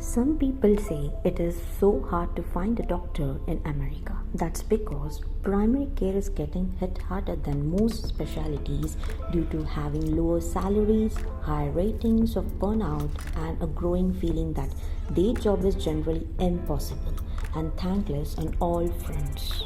Some people say it is so hard to find a doctor in America. That's because primary care is getting hit harder than most specialties due to having lower salaries, high ratings of burnout, and a growing feeling that their job is generally impossible and thankless on all fronts.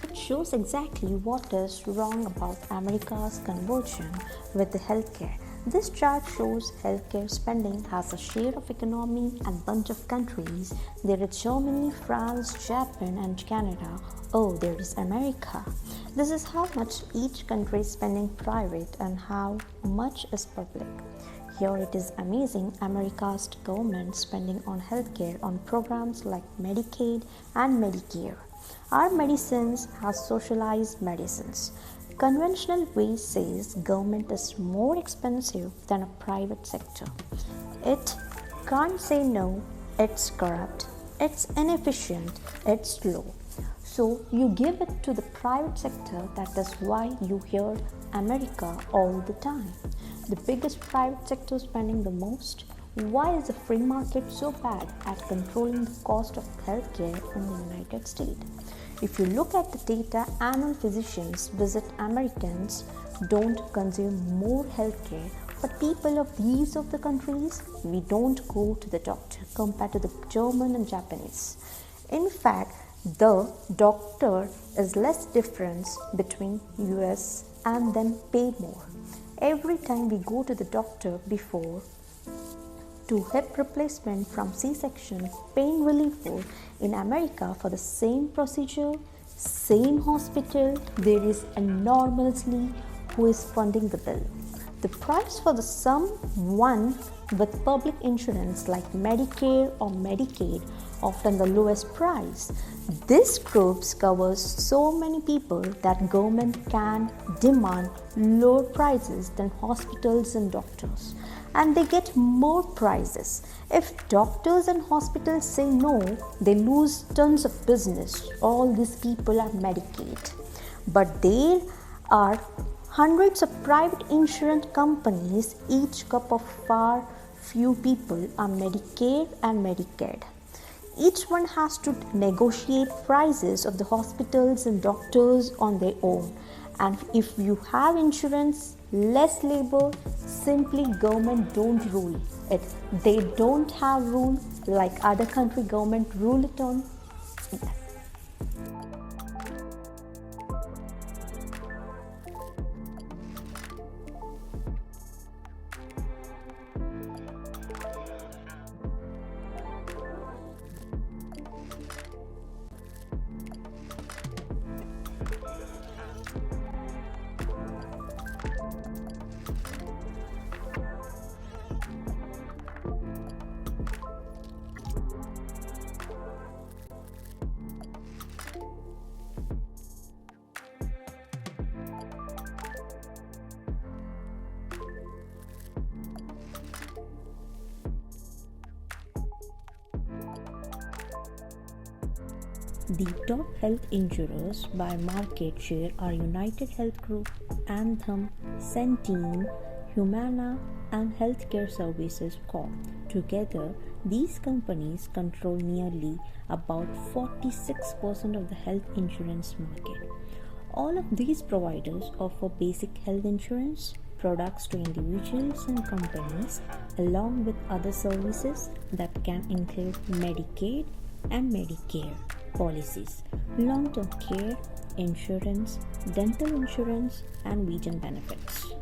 It shows exactly what is wrong about America's conversion with the healthcare. This chart shows healthcare spending as a share of economy and bunch of countries. There is Germany, France, Japan and Canada. Oh, there is America. This is how much each country is spending private and how much is public. Here it is amazing America's government spending on healthcare on programs like Medicaid and Medicare. Our medicines have socialized medicines. Conventional way says government is more expensive than a private sector. It can't say no, it's corrupt, it's inefficient, it's slow. So you give it to the private sector. That is why you hear America all the time. The biggest private sector spending the most. Why is the free market so bad at controlling the cost of healthcare in the United States? If you look at the data, annual physicians visit Americans don't consume more healthcare, but people of these of the countries, we don't go to the doctor compared to the German and Japanese. In fact, the doctor is less difference between US and them pay more. Every time we go to the doctor before to hip replacement from C-section, pain reliever in America for the same procedure, same hospital, there is enormously who is funding the bill. The price for the someone with public insurance like Medicare or Medicaid often the lowest price. This group covers so many people that government can demand lower prices than hospitals and doctors, and they get more prices. If doctors and hospitals say no, they lose tons of business. All these people are Medicaid, but there are hundreds of private insurance companies. Each cup of far few people are Medicare and Medicaid. Each one has to negotiate prices of the hospitals and doctors on their own. And if you have insurance, less labor, simply government don't rule it. They don't have rule like other country government rule it on. The top health insurers by market share are United Health Group, Anthem, Centene, Humana, and Healthcare Services Corp. Together, these companies control nearly about 46% of the health insurance market. All of these providers offer basic health insurance products to individuals and companies, along with other services that can include Medicaid and Medicare policies, long-term care, insurance, dental insurance, and vision benefits.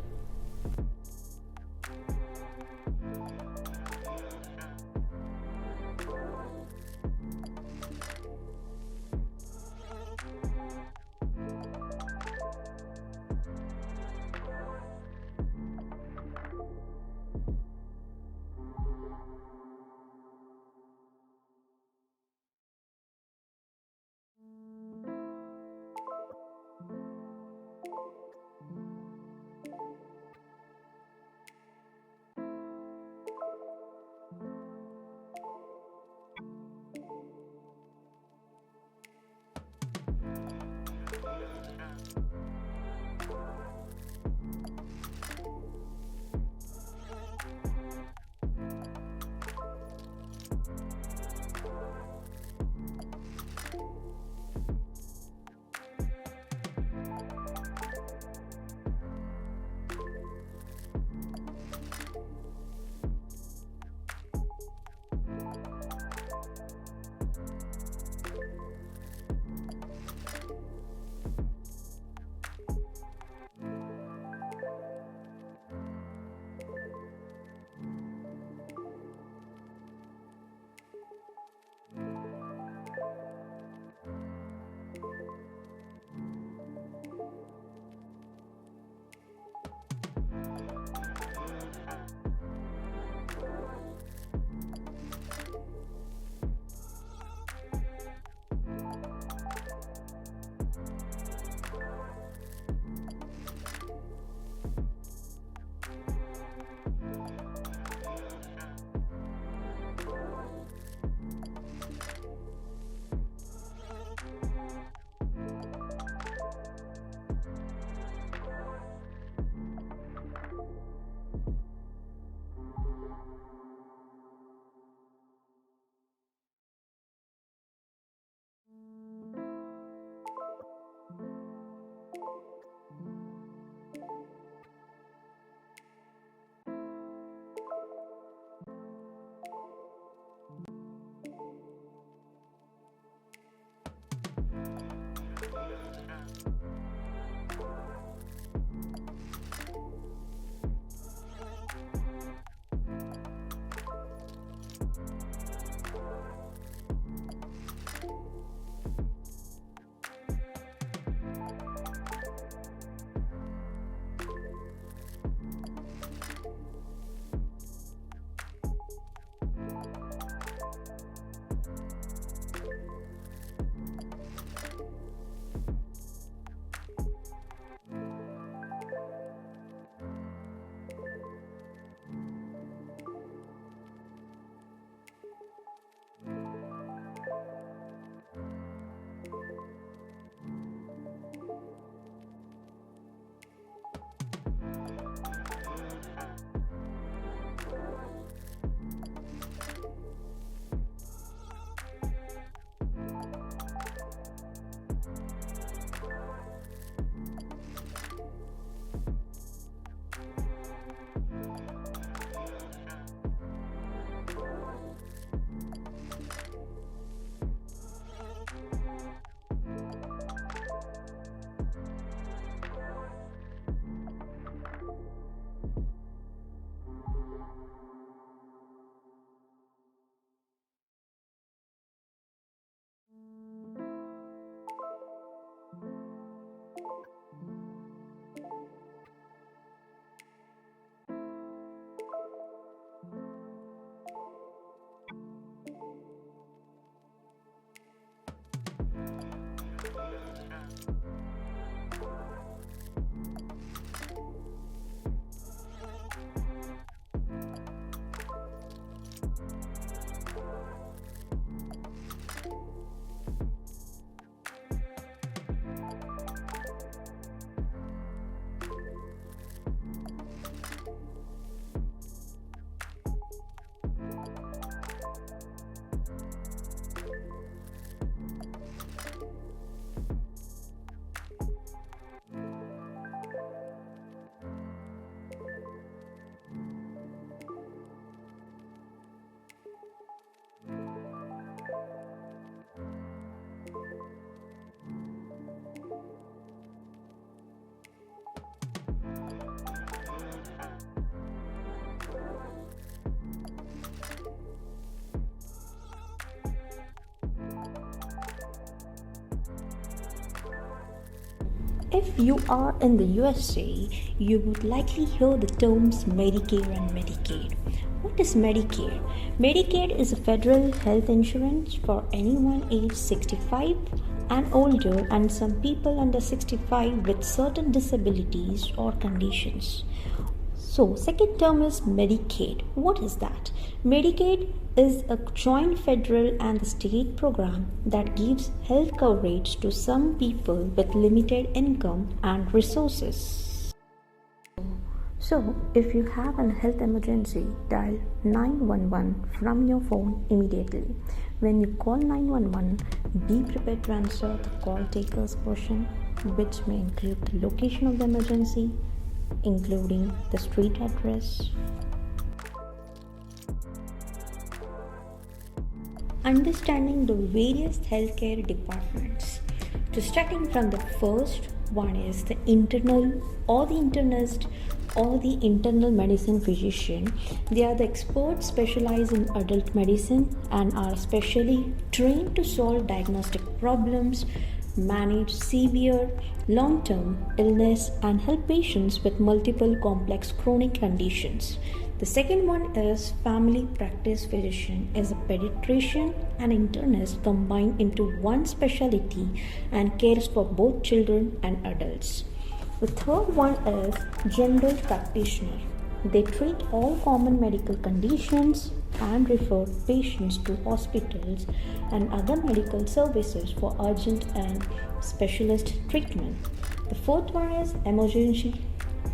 If you are in the USA, you would likely hear the terms Medicare and Medicaid. What is Medicare? Medicaid is a federal health insurance for anyone aged 65 and older and some people under 65 with certain disabilities or conditions. So, second term is Medicaid. What is that? Medicaid is a joint federal and state program that gives health coverage to some people with limited income and resources. So, if you have a health emergency, dial 911 from your phone immediately. When you call 911, be prepared to answer the call taker's question, which may include the location of the emergency, including the street address. Understanding the various healthcare departments. So starting from the first one is the internal or the internist or the internal medicine physician. They are the experts specialized in adult medicine and are specially trained to solve diagnostic problems, manage severe long-term illness and help patients with multiple complex chronic conditions. The second one is family practice physician, is a pediatrician and internist combined into one specialty and cares for both children and adults. The third one is general practitioner. They treat all common medical conditions and refer patients to hospitals and other medical services for urgent and specialist treatment. The fourth one is emergency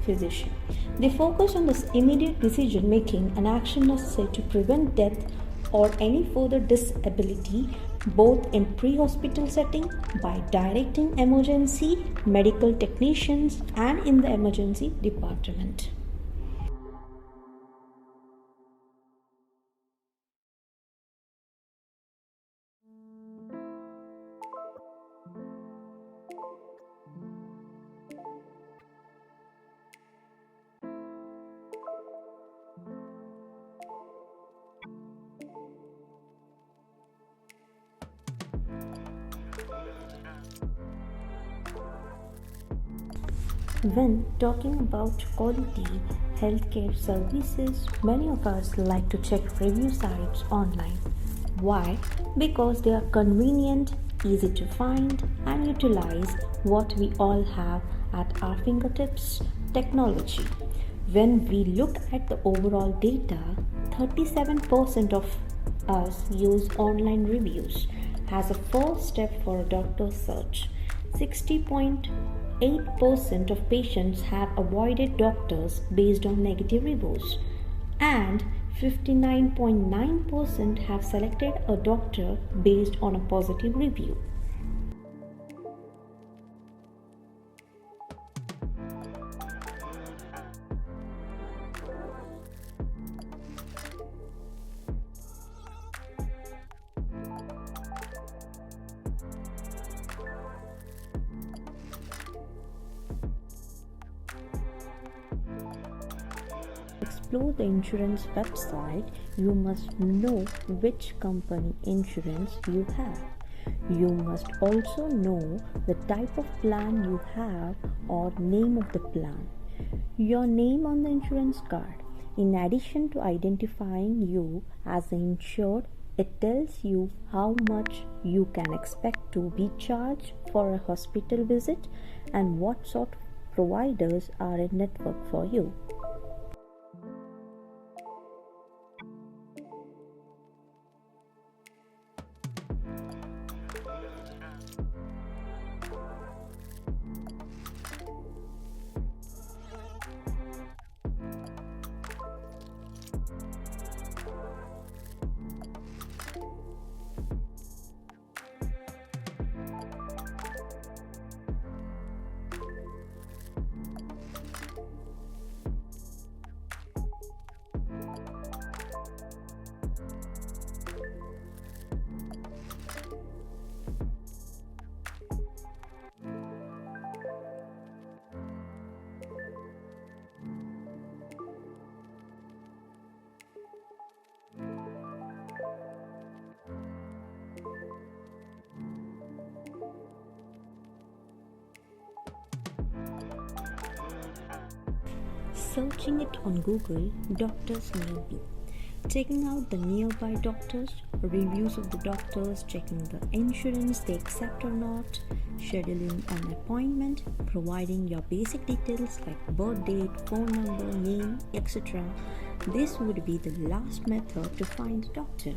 physician. They focus on this immediate decision making and action necessary to prevent death or any further disability, both in pre-hospital setting by directing emergency medical technicians and in the emergency department. When talking about quality healthcare services, many of us like to check review sites online. Why? Because they are convenient, easy to find, and utilize what we all have at our fingertips technology. When we look at the overall data, 37% of us use online reviews as a first step for a doctor's search. 60.8% of patients have avoided doctors based on negative reviews, and 59.9% have selected a doctor based on a positive review. Explore the insurance website, you must know which company insurance you have. You must also know the type of plan you have or name of the plan. Your name on the insurance card. In addition to identifying you as the insured, it tells you how much you can expect to be charged for a hospital visit and what sort of providers are in network for you. searching it on Google, doctors nearby. Checking out the nearby doctors, reviews of the doctors, checking the insurance they accept or not, scheduling an appointment, providing your basic details like birth date, phone number, name, etc. This would be the last method to find a doctor.